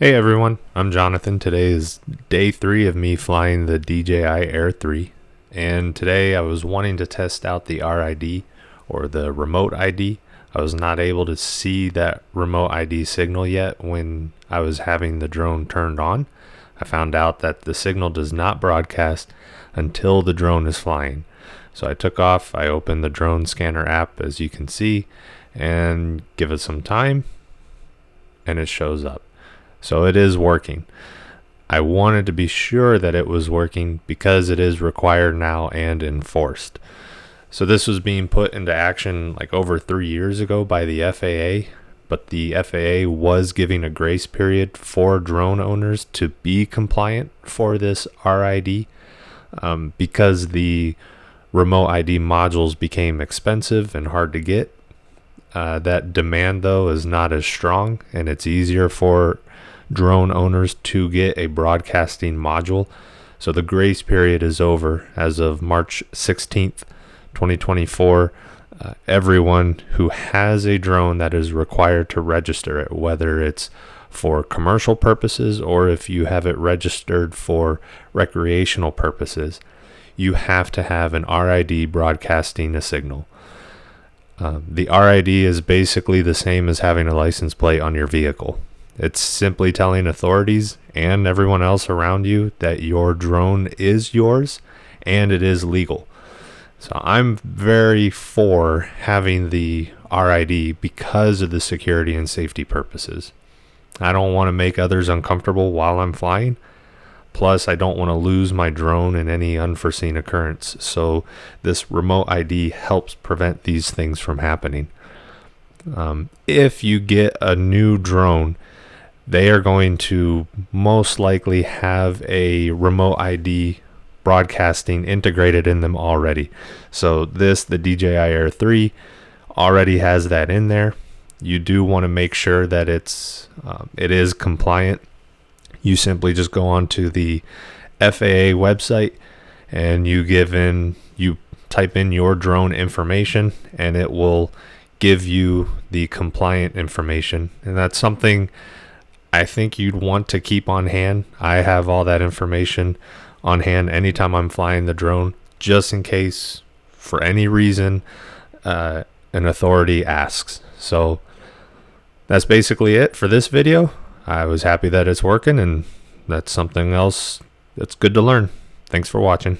Hey everyone, I'm Jonathan. Today is day 3 of me flying the DJI Air 3, and today I was wanting to test out the RID, or the remote ID. I was not able to see that remote ID signal yet when I was having the drone turned on. I found out that the signal does not broadcast until the drone is flying. So I took off, I opened the drone scanner app as you can see, and give it some time, and it shows up. So it is working. I wanted to be sure that it was working because it is required now and enforced. So this was being put into action like over 3 years ago by the FAA, but the FAA was giving a grace period for drone owners to be compliant for this RID because the remote ID modules became expensive and hard to get. That demand though is not as strong, and it's easier for drone owners to get a broadcasting module. So the grace period is over as of March 16th, 2024. Everyone who has a drone that is required to register it, whether it's for commercial purposes or if you have it registered for recreational purposes, you have to have an RID broadcasting a signal. The RID is basically the same as having a license plate on your vehicle. It's simply telling authorities and everyone else around you that your drone is yours and it is legal. So I'm very for having the RID because of the security and safety purposes. I don't want to make others uncomfortable while I'm flying. Plus, I don't want to lose my drone in any unforeseen occurrence. So this remote ID helps prevent these things from happening. If you get a new drone, they are going to most likely have a remote ID broadcasting integrated in them already. So the DJI Air 3 already has that in there. You do want to make sure that it is compliant. You simply just go onto the FAA website and you type in your drone information and it will give you the compliant information. And that's something I think you'd want to keep on hand. I have all that information on hand anytime I'm flying the drone, just in case for any reason an authority asks. So that's basically it for this video. I was happy that it's working, and that's something else that's good to learn. Thanks for watching.